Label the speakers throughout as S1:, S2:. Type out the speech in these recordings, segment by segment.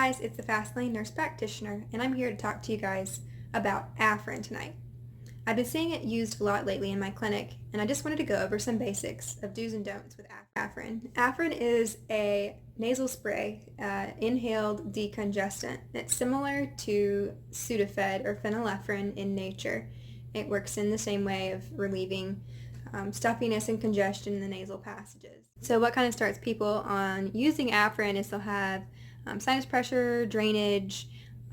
S1: guys, it's the Fast Lane Nurse Practitioner, and I'm here to talk to you guys about Afrin tonight. I've been seeing it used a lot lately in my clinic, and I just wanted to go over some basics of do's and don'ts with Afrin. Afrin is a nasal spray, inhaled decongestant. It's similar to Sudafed or phenylephrine in nature. It works in the same way of relieving stuffiness and congestion in the nasal passages. So what kind of starts people on using Afrin is they'll have sinus pressure, drainage,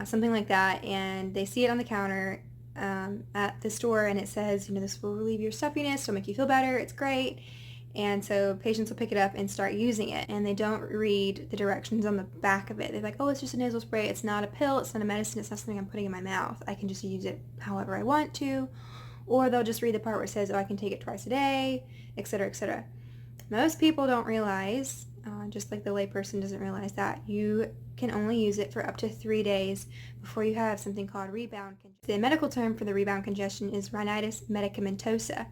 S1: something like that, and they see it on the counter at the store, and it says, this will relieve your stuffiness, it'll make you feel better, it's great. And so patients will pick it up and start using it, and they don't read the directions on the back of it. They're like, oh, it's just a nasal spray, it's not a pill, it's not a medicine, it's not something I'm putting in my mouth. I can just use it however I want to. Or they'll just read the part where it says, oh, I can take it twice a day, etc., etc. Most people don't realize, just like the layperson doesn't realize, that you can only use it for up to 3 days before you have something called rebound congestion. The medical term for the rebound congestion is rhinitis medicamentosa,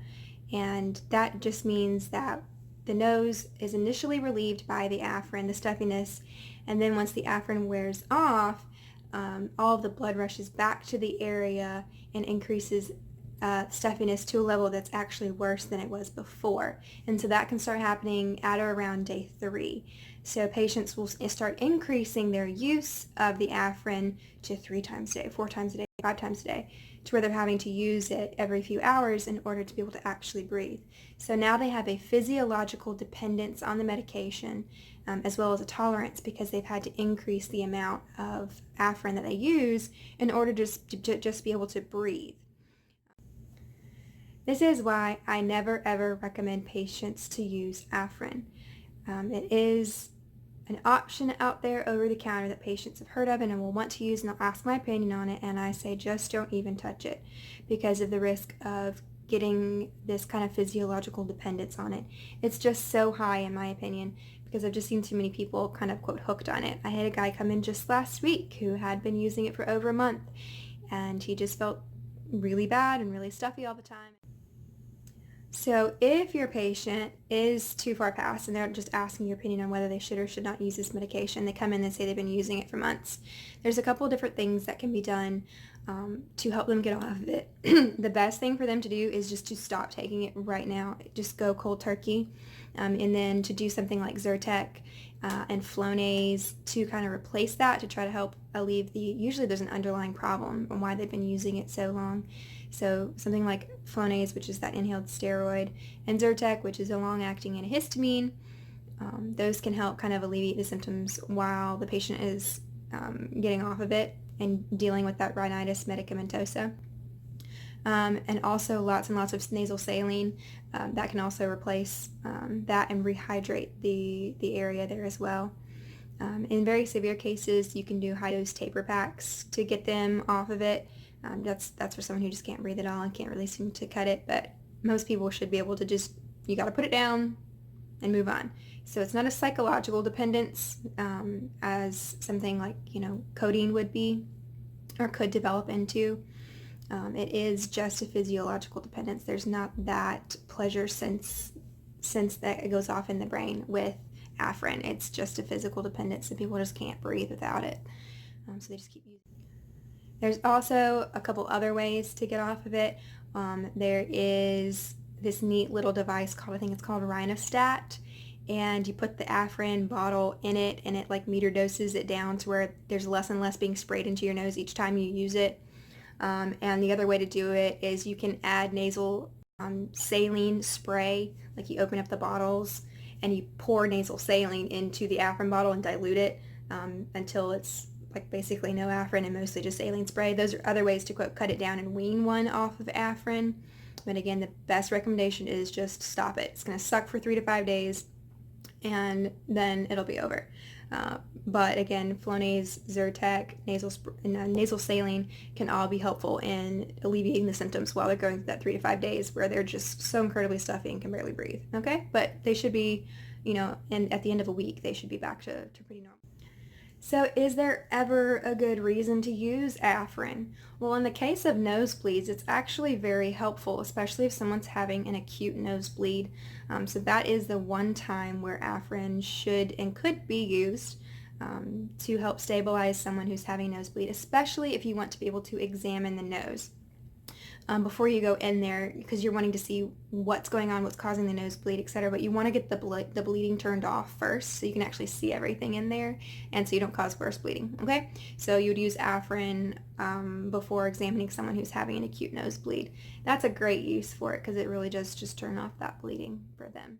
S1: and that just means that the nose is initially relieved by the Afrin, the stuffiness, and then once the Afrin wears off, all of the blood rushes back to the area and increases stuffiness to a level that's actually worse than it was before. And so that can start happening at or around day 3. So patients will start increasing their use of the Afrin to 3 times a day, 4 times a day, 5 times a day, to where they're having to use it every few hours in order to be able to actually breathe. So now they have a physiological dependence on the medication, as well as a tolerance, because they've had to increase the amount of Afrin that they use in order to just be able to breathe. This is why I never ever recommend patients to use Afrin. It is an option out there over the counter that patients have heard of and will want to use, and they'll ask my opinion on it, and I say just don't even touch it because of the risk of getting this kind of physiological dependence on it. It's just so high in my opinion, because I've just seen too many people kind of quote hooked on it. I had a guy come in just last week who had been using it for over a month, and he just felt really bad and really stuffy all the time. So if your patient is too far past and they're just asking your opinion on whether they should or should not use this medication, they come in and say they've been using it for months. There's a couple of different things that can be done to help them get off of it. The best thing for them to do is just to stop taking it right now. Just go cold turkey. And then to do something like Zyrtec and Flonase to kind of replace that, to try to help alleviate usually there's an underlying problem on why they've been using it so long. So something like Flonase, which is that inhaled steroid, and Zyrtec, which is a long-acting antihistamine, those can help kind of alleviate the symptoms while the patient is getting off of it and dealing with that rhinitis medicamentosa. And also lots and lots of nasal saline that can also replace that and rehydrate the area there as well. In very severe cases, you can do high-dose taper packs to get them off of it. That's for someone who just can't breathe at all and can't really seem to cut it, but most people should be able to just, you got to put it down and move on. So it's not a psychological dependence as something like, codeine would be or could develop into. It is just a physiological dependence. There's not that pleasure sense that it goes off in the brain with Afrin. It's just a physical dependence, and people just can't breathe without it. So they just keep using it. There's also a couple other ways to get off of it. There is this neat little device called, I think it's called Rhinostat, and you put the Afrin bottle in it, and it like meter doses it down to where there's less and less being sprayed into your nose each time you use it. And the other way to do it is you can add nasal saline spray, like you open up the bottles and you pour nasal saline into the Afrin bottle and dilute it until it's like basically no Afrin and mostly just saline spray. Those are other ways to, quote, cut it down and wean one off of Afrin. But again, the best recommendation is just stop it. It's going to suck for 3 to 5 days, and then it'll be over. But again, Flonase, Zyrtec, nasal saline can all be helpful in alleviating the symptoms while they're going through that 3 to 5 days where they're just so incredibly stuffy and can barely breathe. Okay? But they should be, and at the end of a week, they should be back to pretty normal. So is there ever a good reason to use Afrin? Well, in the case of nosebleeds, it's actually very helpful, especially if someone's having an acute nosebleed. So that is the one time where Afrin should and could be used. to help stabilize someone who's having nosebleed, especially if you want to be able to examine the nose before you go in there, because you're wanting to see what's going on, what's causing the nosebleed, etc. But you want to get the bleeding turned off first so you can actually see everything in there and so you don't cause worse bleeding, okay? So you would use Afrin before examining someone who's having an acute nosebleed. That's a great use for it because it really does just turn off that bleeding for them.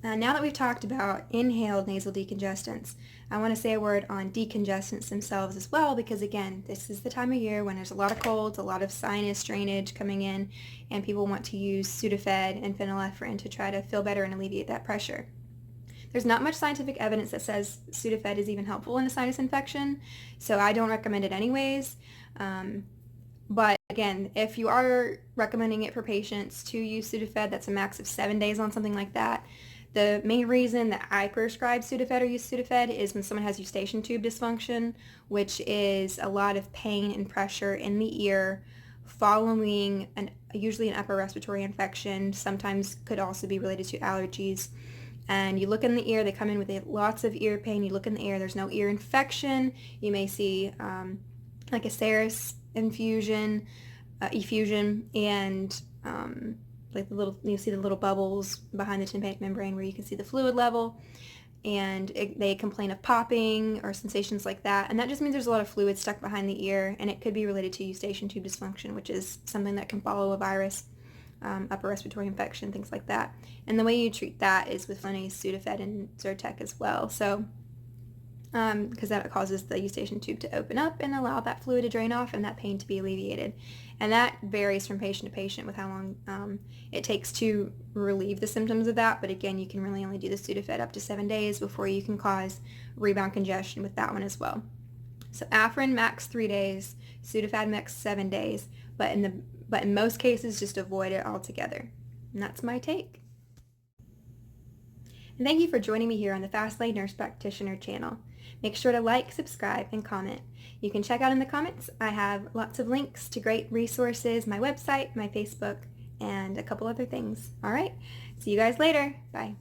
S1: Now that we've talked about inhaled nasal decongestants, I want to say a word on decongestants themselves as well, because again, this is the time of year when there's a lot of colds, a lot of sinus drainage coming in, and people want to use Sudafed and phenylephrine to try to feel better and alleviate that pressure. There's not much scientific evidence that says Sudafed is even helpful in a sinus infection, so I don't recommend it anyways. But again, if you are recommending it for patients to use Sudafed, that's a max of 7 days on something like that. The main reason that I prescribe Sudafed or use Sudafed is when someone has eustachian tube dysfunction, which is a lot of pain and pressure in the ear following usually an upper respiratory infection. Sometimes could also be related to allergies. And you look in the ear, they come in with lots of ear pain. You look in the ear, there's no ear infection. You may see like a serous effusion, and like you see the little bubbles behind the tympanic membrane where you can see the fluid level, and they complain of popping or sensations like that, and that just means there's a lot of fluid stuck behind the ear, and it could be related to eustachian tube dysfunction, which is something that can follow a virus, upper respiratory infection, things like that. And the way you treat that is with Flonase, Sudafed, and Zyrtec as well. So because that causes the eustachian tube to open up and allow that fluid to drain off and that pain to be alleviated. And that varies from patient to patient with how long it takes to relieve the symptoms of that. But again, you can really only do the Sudafed up to 7 days before you can cause rebound congestion with that one as well. So Afrin max 3 days, Sudafed max 7 days, but in most cases, just avoid it altogether. And that's my take. And thank you for joining me here on the Fast Lane Nurse Practitioner channel. Make sure to like, subscribe, and comment. You can check out in the comments. I have lots of links to great resources, my website, my Facebook, and a couple other things. All right, see you guys later. Bye.